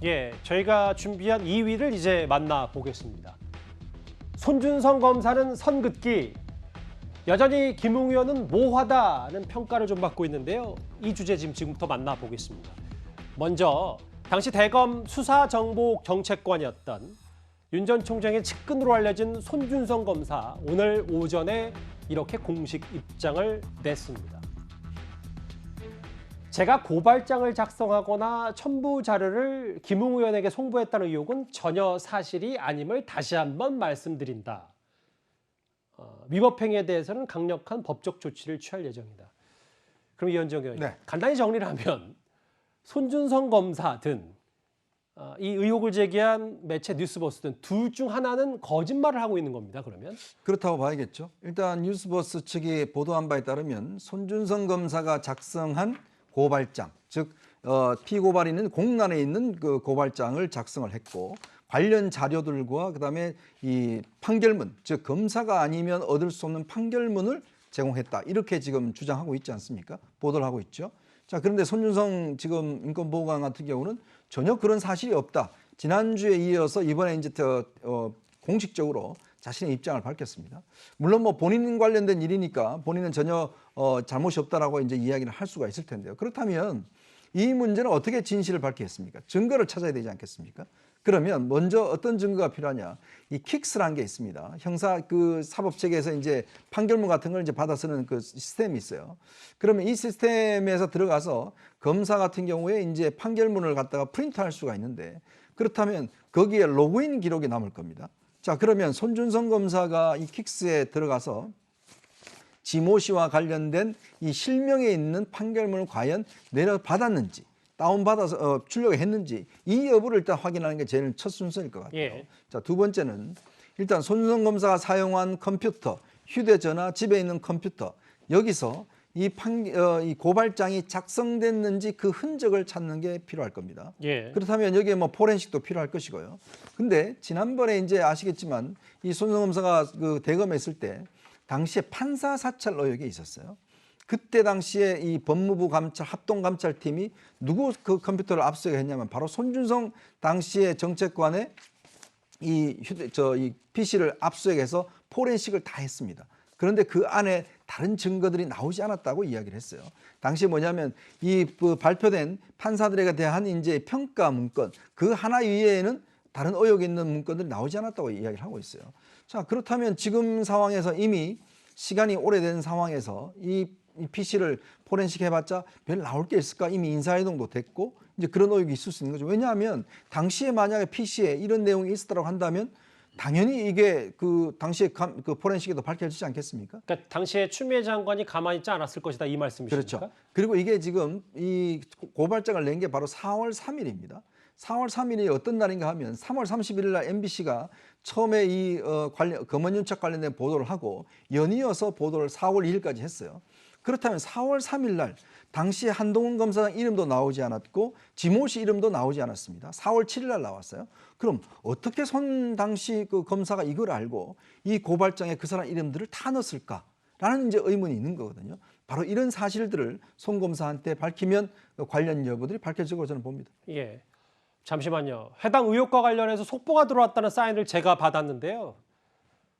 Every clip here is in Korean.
예, 저희가 준비한 2위를 이제 만나보겠습니다. 손준성 검사는 선긋기, 여전히 김웅 의원은 모호하다는 평가를 좀 받고 있는데요. 이 주제 지금부터 만나보겠습니다. 먼저 당시 대검 수사정보정책관이었던 윤 전 총장의 측근으로 알려진 손준성 검사, 오늘 오전에 이렇게 공식 입장을 냈습니다. 제가 고발장을 작성하거나 첨부 자료를 김웅 의원에게 송부했다는 의혹은 전혀 사실이 아님을 다시 한번 말씀드린다. 위법 행위에 대해서는 강력한 법적 조치를 취할 예정이다. 그럼 이현정 의원님, 네. 간단히 정리를 하면 손준성 검사 등 이 의혹을 제기한 매체 뉴스버스 등 둘 중 하나는 거짓말을 하고 있는 겁니다. 그러면 그렇다고 봐야겠죠. 일단 뉴스버스 측이 보도한 바에 따르면 손준성 검사가 작성한 고발장, 즉 피고발이 있는 공란에 있는 그 고발장을 작성을 했고, 관련 자료들과 그다음에 이 판결문, 즉 검사가 아니면 얻을 수 없는 판결문을 제공했다, 이렇게 지금 주장하고 있지 않습니까? 보도를 하고 있죠. 자, 그런데 손준성 지금 인권보호관 같은 경우는 전혀 그런 사실이 없다. 지난주에 이어서 이번에 이제 공식적으로 자신의 입장을 밝혔습니다. 물론 뭐 본인 관련된 일이니까 본인은 전혀 잘못이 없다라고 이제 이야기를 할 수가 있을 텐데요. 그렇다면 이 문제는 어떻게 진실을 밝히겠습니까? 증거를 찾아야 되지 않겠습니까? 그러면 먼저 어떤 증거가 필요하냐? 이 킥스라는 게 있습니다. 형사 그 사법 체계에서 이제 판결문 같은 걸 이제 받아 쓰는 그 시스템이 있어요. 그러면 이 시스템에서 들어가서 검사 같은 경우에 이제 판결문을 갖다가 프린트할 수가 있는데, 그렇다면 거기에 로그인 기록이 남을 겁니다. 자, 그러면 손준성 검사가 이 킥스에 들어가서 지모 씨와 관련된 이 실명에 있는 판결문을 과연 내려받았는지, 다운받아서 출력했는지, 이 여부를 일단 확인하는 게 제일 첫 순서일 것 같아요. 예. 자, 두 번째는 일단 손준성 검사가 사용한 컴퓨터, 휴대전화, 집에 있는 컴퓨터, 여기서 이 고발장이 작성됐는지 그 흔적을 찾는 게 필요할 겁니다. 예. 그렇다면 여기에 뭐 포렌식도 필요할 것이고요. 근데 지난번에 이제 아시겠지만 이 손준성 검사가 그 대검에 있을 때 당시에 판사 사찰 의혹이 있었어요. 그때 당시에 이 법무부 감찰 합동감찰팀이 누구 그 컴퓨터를 압수했냐면 바로 손준성 당시의 정책관의 이 PC를 압수해서 포렌식을 다 했습니다. 그런데 그 안에 다른 증거들이 나오지 않았다고 이야기를 했어요. 당시 뭐냐면 이 발표된 판사들에 대한 이제 평가 문건, 그 하나 위에는 다른 의혹이 있는 문건들이 나오지 않았다고 이야기를 하고 있어요. 자, 그렇다면 지금 상황에서 이미 시간이 오래된 상황에서 이 PC를 포렌식 해봤자 별 나올 게 있을까? 이미 인사이동도 됐고 이제 그런 의혹이 있을 수 있는 거죠. 왜냐하면 당시에 만약에 PC에 이런 내용이 있었다고 한다면 당연히 이게 그 당시에 그 포렌식에도 밝혀지지 않겠습니까? 그러니까 당시에 추미애 장관이 가만히 있지 않았을 것이다, 이 말씀이십니까? 그렇죠. 그리고 이게 지금 이 고발장을 낸 게 바로 4월 3일입니다. 4월 3일이 어떤 날인가 하면 3월 31일 날 MBC가 처음에 이 검언윤책 관련된 보도를 하고 연이어서 보도를 4월 2일까지 했어요. 그렇다면 4월 3일 날 당시에 한동훈 검사장 이름도 나오지 않았고 지모 씨 이름도 나오지 않았습니다. 4월 7일 날 나왔어요. 그럼 어떻게 손 당시 그 검사가 이걸 알고 이 고발장에 그 사람 이름들을 다 넣었을까라는 이제 의문이 있는 거거든요. 바로 이런 사실들을 손 검사한테 밝히면 관련 여부들이 밝혀질 거라고 저는 봅니다. 예. 잠시만요. 해당 의혹과 관련해서 속보가 들어왔다는 사인을 제가 받았는데요.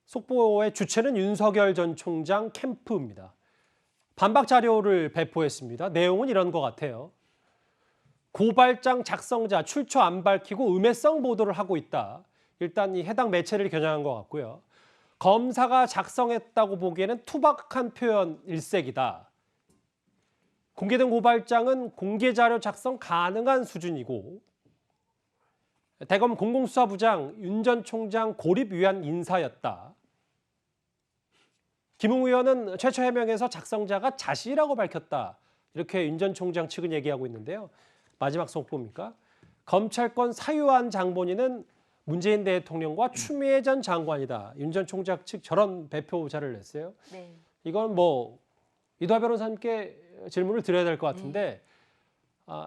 속보의 주체는 윤석열 전 총장 캠프입니다. 반박 자료를 배포했습니다. 내용은 이런 것 같아요. 고발장 작성자 출처 안 밝히고 음해성 보도를 하고 있다. 일단 이 해당 매체를 겨냥한 것 같고요. 검사가 작성했다고 보기에는 투박한 표현 일색이다. 공개된 고발장은 공개 자료 작성 가능한 수준이고, 대검 공공수사부장 윤 전 총장 고립 위한 인사였다. 김웅 의원은 최초 해명에서 작성자가 자신이라고 밝혔다. 이렇게 윤 전 총장 측은 얘기하고 있는데요. 마지막 속보입니까? 검찰권 사유한 장본인은 문재인 대통령과 추미애 전 장관이다. 윤 전 총장 측 저런 배표자를 냈어요. 네. 이건 뭐 이도하 변호사님께 질문을 드려야 될 것 같은데,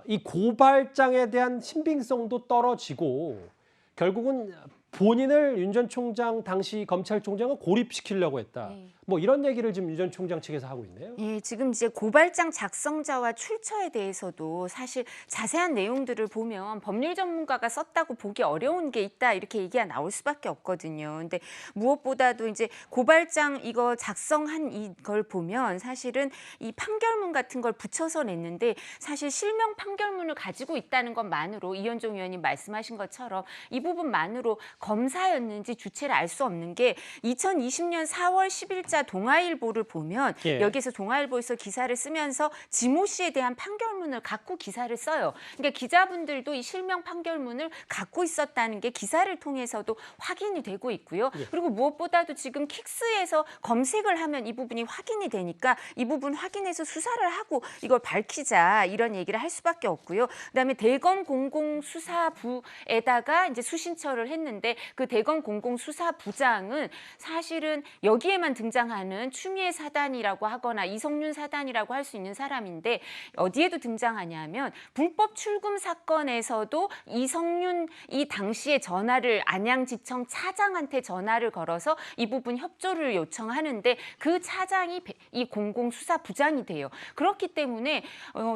이 고발장에 대한 신빙성도 떨어지고 결국은 본인을 윤 전 총장 당시 검찰총장을 고립시키려고 했다. 네. 뭐 이런 얘기를 지금 윤 전 총장 측에서 하고 있네요. 예, 지금 이제 고발장 작성자와 출처에 대해서도 사실 자세한 내용들을 보면 법률 전문가가 썼다고 보기 어려운 게 있다 이렇게 얘기가 나올 수밖에 없거든요. 근데 무엇보다도 이제 고발장 이거 작성한 이걸 보면 사실은 이 판결문 같은 걸 붙여서 냈는데 사실 실명 판결문을 가지고 있다는 것만으로 이현종 의원님 말씀하신 것처럼 이 부분만으로 검사였는지 주체를 알 수 없는 게 2020년 4월 10일자 동아일보를 보면 예. 여기서 동아일보에서 기사를 쓰면서 지모 씨에 대한 판결문을 갖고 기사를 써요. 그러니까 기자분들도 이 실명 판결문을 갖고 있었다는 게 기사를 통해서도 확인이 되고 있고요. 그리고 무엇보다도 지금 킥스에서 검색을 하면 이 부분이 확인이 되니까 이 부분 확인해서 수사를 하고 이걸 밝히자 이런 얘기를 할 수밖에 없고요. 그다음에 대검 공공수사부에다가 이제 수신처를 했는데 그 대검 공공수사부장은 사실은 여기에만 등장하는 추미애 사단이라고 하거나 이성윤 사단이라고 할 수 있는 사람인데 어디에도 등장하냐면 불법 출금 사건에서도 이성윤 이 당시에 전화를 안양지청 차장한테 전화를 걸어서 이 부분 협조를 요청하는데 그 차장이 이 공공수사부장이 돼요. 그렇기 때문에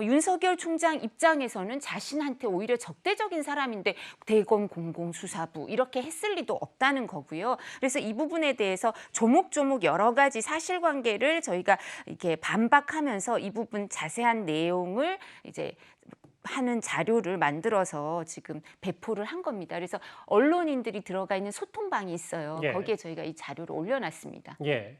윤석열 총장 입장에서는 자신한테 오히려 적대적인 사람인데 대검 공공수사부 이렇게 했을 리도 없다는 거고요. 그래서 이 부분에 대해서 조목조목 여러 가지 사실관계를 저희가 이렇게 반박하면서 이 부분 자세한 내용을 이제 하는 자료를 만들어서 지금 배포를 한 겁니다. 그래서 언론인들이 들어가 있는 소통방이 있어요. 예. 거기에 저희가 이 자료를 올려놨습니다. 예.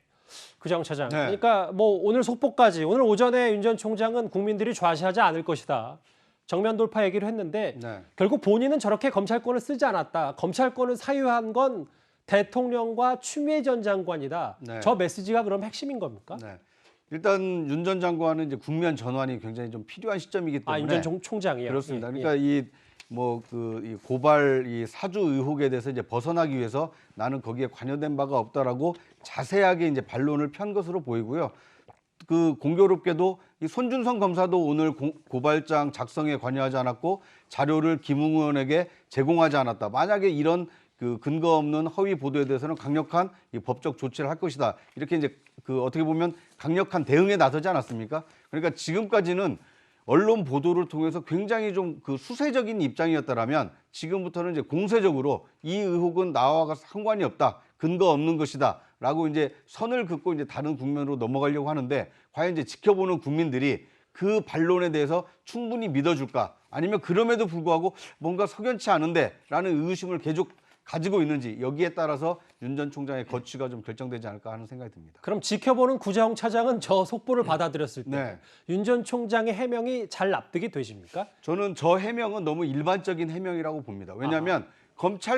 구정 차장. 네. 그러니까 뭐 오늘 속보까지 오늘 오전에 윤 전 총장은 국민들이 좌시하지 않을 것이다. 정면 돌파 얘기를 했는데 네. 결국 본인은 저렇게 검찰권을 쓰지 않았다. 검찰권을 사유한 건 대통령과 추미애 전 장관이다. 네. 저 메시지가 그럼 핵심인 겁니까? 네. 일단 윤 전 장관은 이제 국면 전환이 굉장히 좀 필요한 시점이기 때문에 윤 전 총장이요. 그렇습니다. 예, 그러니까 이 고발 이 사주 의혹에 대해서 이제 벗어나기 위해서 나는 거기에 관여된 바가 없다라고 자세하게 이제 반론을 편 것으로 보이고요. 그 공교롭게도 이 손준성 검사도 오늘 고발장 작성에 관여하지 않았고 자료를 김웅 의원에게 제공하지 않았다. 만약에 이런 그 근거 없는 허위 보도에 대해서는 강력한 이 법적 조치를 할 것이다. 이렇게 이제 그 어떻게 보면 강력한 대응에 나서지 않았습니까? 그러니까 지금까지는 언론 보도를 통해서 굉장히 좀 그 수세적인 입장이었다라면 지금부터는 이제 공세적으로 이 의혹은 나와 상관이 없다. 근거 없는 것이다라고 이제 선을 긋고 이제 다른 국면으로 넘어가려고 하는데 과연 이제 지켜보는 국민들이 그 반론에 대해서 충분히 믿어줄까? 아니면 그럼에도 불구하고 뭔가 석연치 않은데라는 의심을 계속 가지고 있는지 여기에 따라서 윤 전 총장의 거취가 좀 결정되지 않을까 하는 생각이 듭니다. 그럼 지켜보는 구정 차장은 저 속보를 받아들였을 때 네. 윤 전 총장의 해명이 잘 납득이 되십니까? 저는 저 해명은 너무 일반적인 해명이라고 봅니다. 왜냐하면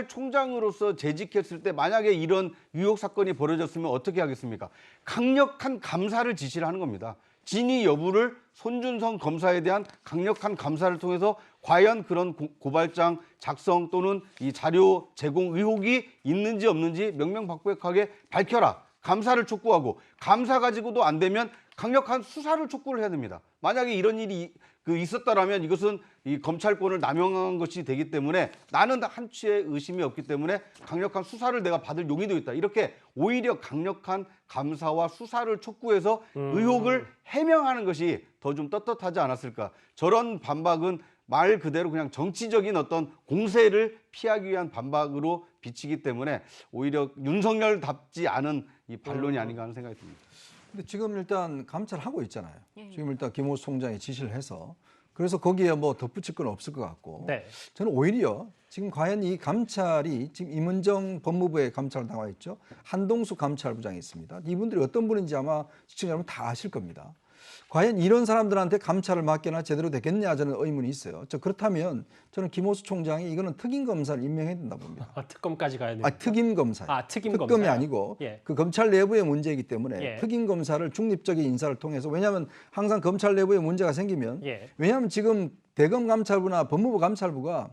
검찰총장으로서 재직했을 때 만약에 이런 유혹 사건이 벌어졌으면 어떻게 하겠습니까? 강력한 감사를 지시를 하는 겁니다. 진위 여부를 손준성 검사에 대한 강력한 감사를 통해서 과연 그런 고발장 작성 또는 이 자료 제공 의혹이 있는지 없는지 명명백백하게 밝혀라. 감사를 촉구하고 감사 가지고도 안 되면 강력한 수사를 촉구를 해야 됩니다. 만약에 이런 일이 있었다라면 이것은 이 검찰권을 남용한 것이 되기 때문에 나는 한치의 의심이 없기 때문에 강력한 수사를 내가 받을 용의도 있다. 이렇게 오히려 강력한 감사와 수사를 촉구해서 의혹을 해명하는 것이 더 좀 떳떳하지 않았을까. 저런 반박은 말 그대로 그냥 정치적인 어떤 공세를 피하기 위한 반박으로 비치기 때문에 오히려 윤석열답지 않은 이 반론이 아닌가 하는 생각이 듭니다. 근데 지금 일단 감찰하고 있잖아요. 예. 지금 일단 김호수 총장이 지시를 해서 그래서 거기에 뭐 덧붙일 건 없을 것 같고 네. 저는 오히려 지금 과연 이 감찰이 지금 임은정 법무부에 감찰 나와 있죠. 한동수 감찰부장이 있습니다. 이분들이 어떤 분인지 아마 시청자 여러분 다 아실 겁니다. 과연 이런 사람들한테 감찰을 맡겨나 제대로 되겠냐 저는 의문이 있어요. 그렇다면 저는 김호수 총장이 이거는 특임 검사를 임명해야 된다 봅니다. 특검까지 가야 됩니다. 특임 검사. 특임 특검이 검사요? 아니고 예. 그 검찰 내부의 문제이기 때문에 예. 특임 검사를 중립적인 인사를 통해서 왜냐하면 항상 검찰 내부에 문제가 생기면 예. 왜냐하면 지금 대검 감찰부나 법무부 감찰부가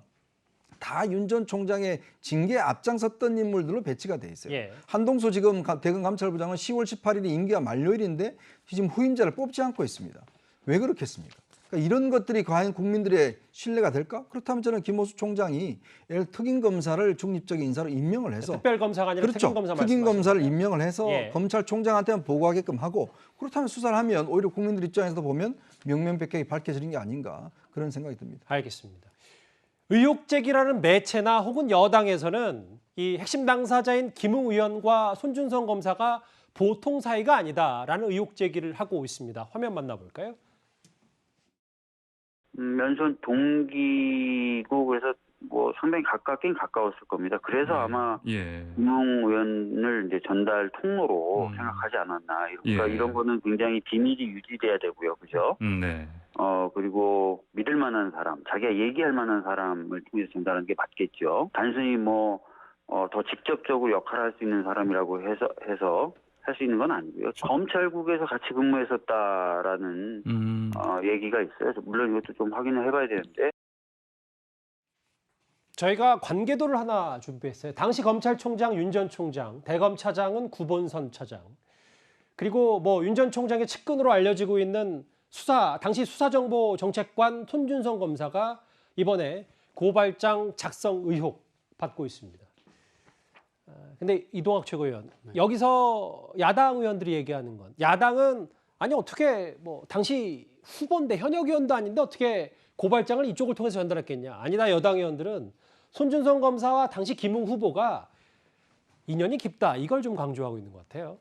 다 윤 전 총장의 징계에 앞장섰던 인물들로 배치가 돼 있어요. 예. 한동수 지금 대검 감찰부장은 10월 18일이 임기가 만료일인데 지금 후임자를 뽑지 않고 있습니다. 왜 그렇겠습니까? 그러니까 그러니까 이런 것들이 과연 국민들의 신뢰가 될까? 그렇다면 저는 김호수 총장이 예를 특임 검사를 중립적인 인사로 임명을 해서 특별 검사가 아니라 그렇죠. 특임 검사 특임 말씀하시는 검사를 거예요? 임명을 해서 예. 검찰총장한테만 보고하게끔 하고 그렇다면 수사를 하면 오히려 국민들 입장에서 보면 명명백백히 밝혀지는 게 아닌가 그런 생각이 듭니다. 알겠습니다. 의혹 제기라는 매체나 혹은 여당에서는 이 핵심 당사자인 김웅 의원과 손준성 검사가 보통 사이가 아니다라는 의혹 제기를 하고 있습니다. 화면 만나볼까요? 면선 동기고 그래서 뭐 상당히 가깝긴 가까웠을 겁니다. 그래서 아마 예. 김웅 의원을 이제 전달 통로로 생각하지 않았나. 그러니까 예. 이런 거는 굉장히 비밀이 유지돼야 되고요, 그죠? 네. 그리고 믿을 만한 사람, 자기가 얘기할 만한 사람을 통해서 전달하는 게 맞겠죠. 단순히 뭐 더 직접적으로 역할을 할 수 있는 사람이라고 해서 할 수 있는 건 아니고요. 검찰국에서 같이 근무했었다라는 얘기가 있어요. 물론 이것도 좀 확인을 해봐야 되는데. 저희가 관계도를 하나 준비했어요. 당시 검찰총장 윤 전 총장, 대검 차장은 구본선 차장. 그리고 뭐 윤 전 총장의 측근으로 알려지고 있는 당시 수사정보정책관 손준성 검사가 이번에 고발장 작성 의혹 받고 있습니다. 근데 이동학 최고위원, 여기서 야당 의원들이 얘기하는 건 야당은 아니 어떻게 뭐 당시 후보인데 현역 의원도 아닌데 어떻게 고발장을 이쪽을 통해서 전달했겠냐. 아니다, 여당 의원들은 손준성 검사와 당시 김웅 후보가 인연이 깊다. 이걸 좀 강조하고 있는 것 같아요.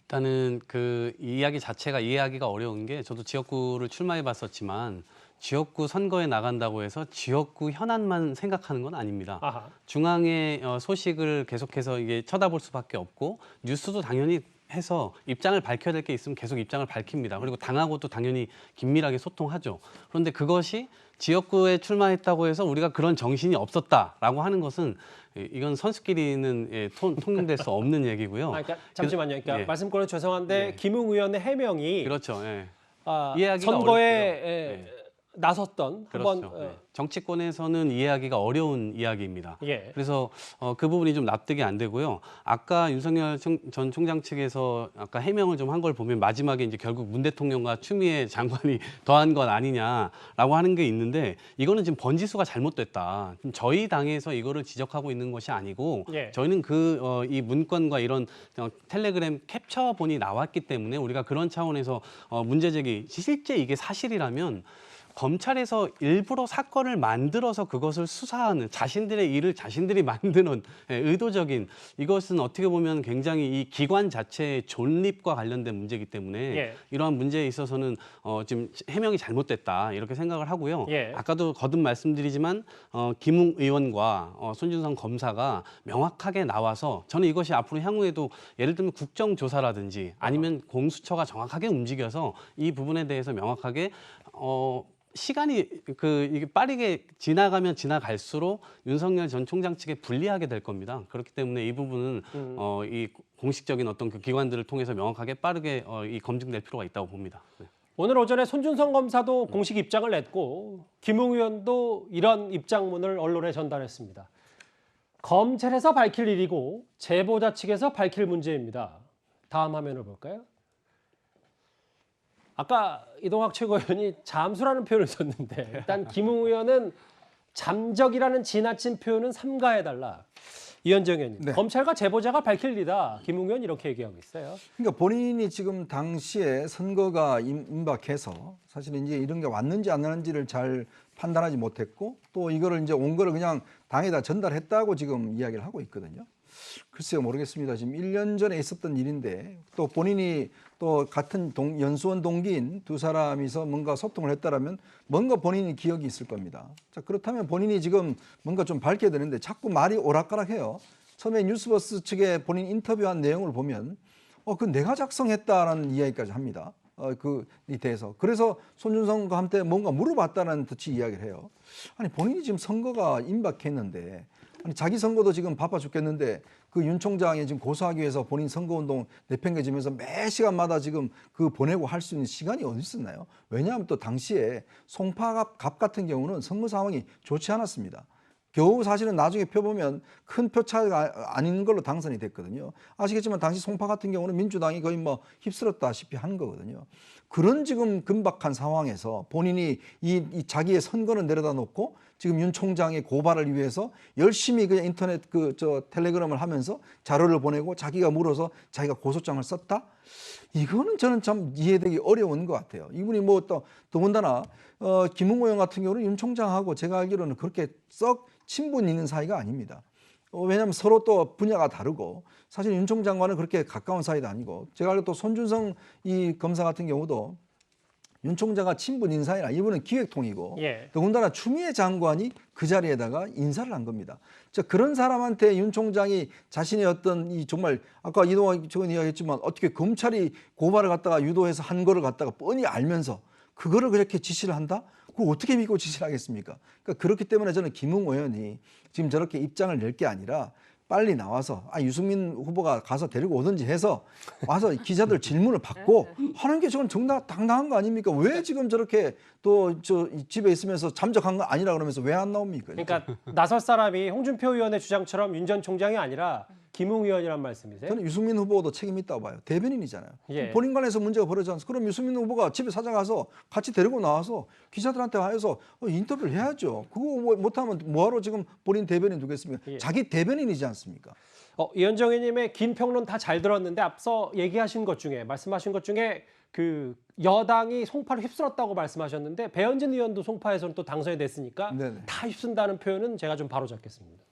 일단은 그 이야기 자체가 이해하기가 어려운 게 저도 지역구를 출마해 봤었지만 지역구 선거에 나간다고 해서 지역구 현안만 생각하는 건 아닙니다. 아하. 중앙의 소식을 계속해서 이게 쳐다볼 수밖에 없고 뉴스도 당연히 해서 입장을 밝혀야 될 게 있으면 계속 입장을 밝힙니다. 그리고 당하고도 당연히 긴밀하게 소통하죠. 그런데 그것이 지역구에 출마했다고 해서 우리가 그런 정신이 없었다라고 하는 것은 이건 선수끼리는 통용될 수 없는 얘기고요. 그러니까 잠시만요. 그러니까 예. 말씀권은 죄송한데 예. 김웅 의원의 해명이 그렇죠. 예. 이해하기가 선거에 어렵고요. 나섰던 그렇죠. 한번 네. 정치권에서는 이해하기가 어려운 이야기입니다. 예. 그래서 그 부분이 좀 납득이 안 되고요. 아까 윤석열 전 총장 측에서 아까 해명을 좀 한 걸 보면 마지막에 이제 결국 문 대통령과 추미애 장관이 더한 건 아니냐라고 하는 게 있는데 이거는 지금 번지수가 잘못됐다. 저희 당에서 이거를 지적하고 있는 것이 아니고 예. 저희는 이 문건과 이런 텔레그램 캡처본이 나왔기 때문에 우리가 그런 차원에서 문제 제기 실제 이게 사실이라면 검찰에서 일부러 사건을 만들어서 그것을 수사하는 자신들의 일을 자신들이 만드는 의도적인 이것은 어떻게 보면 굉장히 이 기관 자체의 존립과 관련된 문제이기 때문에 예. 이러한 문제에 있어서는 지금 해명이 잘못됐다 이렇게 생각을 하고요. 예. 아까도 거듭 말씀드리지만 김웅 의원과 손준성 검사가 명확하게 나와서 저는 이것이 앞으로 향후에도 예를 들면 국정조사라든지 아니면 공수처가 정확하게 움직여서 이 부분에 대해서 명확하게 시간이 이게 빠르게 지나가면 지나갈수록 윤석열 전 총장 측에 불리하게 될 겁니다. 그렇기 때문에 이 부분은 이 공식적인 어떤 그 기관들을 통해서 명확하게 빠르게 이 검증될 필요가 있다고 봅니다. 네. 오늘 오전에 손준성 검사도 공식 입장을 냈고 김웅 의원도 이런 입장문을 언론에 전달했습니다. 검찰에서 밝힐 일이고 제보자 측에서 밝힐 문제입니다. 다음 화면을 볼까요? 아까 이동학 최고위원이 잠수라는 표현을 썼는데 일단 김웅 의원은 잠적이라는 지나친 표현은 삼가해달라. 이현정 의원님, 네. 검찰과 제보자가 밝힐 일이다. 김웅 의원 이렇게 얘기하고 있어요. 그러니까 본인이 지금 당시에 선거가 임박해서 사실은 이제 이런 게 왔는지 안 왔는지를 잘 판단하지 못했고 또 이거를 이제 온 거를 그냥 당에다 전달했다고 지금 이야기를 하고 있거든요. 글쎄요, 모르겠습니다. 지금 1년 전에 있었던 일인데 또 본인이 또 같은 연수원 동기인 두 사람이서 뭔가 소통을 했다라면 뭔가 본인이 기억이 있을 겁니다. 자, 그렇다면 본인이 지금 뭔가 좀 밝혀야 되는데 자꾸 말이 오락가락해요. 처음에 뉴스버스 측에 본인 인터뷰한 내용을 보면 그 내가 작성했다라는 이야기까지 합니다. 이 대해서. 그래서 손준성과 한테 뭔가 물어봤다는 듯이 이야기를 해요. 아니 본인이 지금 선거가 임박했는데 아니 자기 선거도 지금 바빠 죽겠는데 그 윤 총장이 지금 고소하기 위해서 본인 선거운동 내팽개치면서 매 시간마다 지금 그 보내고 할 수 있는 시간이 어디 있었나요? 왜냐하면 또 당시에 송파갑 같은 경우는 선거 상황이 좋지 않았습니다. 겨우 사실은 나중에 펴보면 큰 표차가 아닌 걸로 당선이 됐거든요. 아시겠지만 당시 송파 같은 경우는 민주당이 거의 뭐 휩쓸었다시피 한 거거든요. 그런 지금 긴박한 상황에서 본인이 이 자기의 선거는 내려다 놓고 지금 윤 총장의 고발을 위해서 열심히 그냥 인터넷 텔레그램을 하면서 자료를 보내고 자기가 물어서 자기가 고소장을 썼다? 이거는 저는 참 이해되기 어려운 것 같아요. 이분이 뭐 또 더군다나 김웅호 의원 같은 경우는 윤 총장하고 제가 알기로는 그렇게 썩 친분 있는 사이가 아닙니다. 왜냐하면 서로 또 분야가 다르고 사실 윤 총장과는 그렇게 가까운 사이도 아니고 제가 알기로 또 손준성 이 검사 같은 경우도 윤 총장과 친분 인사이나 이분은 기획통이고 예. 더군다나 추미애 장관이 그 자리에다가 인사를 한 겁니다. 그런 사람한테 윤 총장이 자신의 어떤 이 정말 아까 이동환 의원 이야기했지만 어떻게 검찰이 고발을 갖다가 유도해서 한 거를 갖다가 뻔히 알면서 그거를 그렇게 지시를 한다? 그걸 어떻게 믿고 지시를 하겠습니까? 그러니까 그렇기 때문에 저는 김웅 의원이 지금 저렇게 입장을 낼 게 아니라 빨리 나와서 유승민 후보가 가서 데리고 오든지 해서 와서 기자들 질문을 받고 하는 게 저건 당당한 거 아닙니까? 왜 지금 저렇게 또 집에 있으면서 잠적한 거 아니라 그러면서 왜 안 나옵니까? 그러니까 나설 사람이 홍준표 의원의 주장처럼 윤 전 총장이 아니라 김웅 의원이란 말씀이세요? 저는 유승민 후보도 책임 있다고 봐요. 대변인이잖아요. 예. 본인 관해서 문제가 벌어지지 않습니까? 그럼 유승민 후보가 집에 찾아가서 같이 데리고 나와서 기자들한테 해서 인터뷰를 해야죠. 그거 못하면 뭐하러 지금 본인 대변인 두겠습니까? 예. 자기 대변인이지 않습니까? 이현정 의원님의 긴 평론 다 잘 들었는데 앞서 얘기하신 것 중에 말씀하신 것 중에 그 여당이 송파를 휩쓸었다고 말씀하셨는데 배현진 의원도 송파에서는 또 당선이 됐으니까 네네. 다 휩쓴다는 표현은 제가 좀 바로잡겠습니다.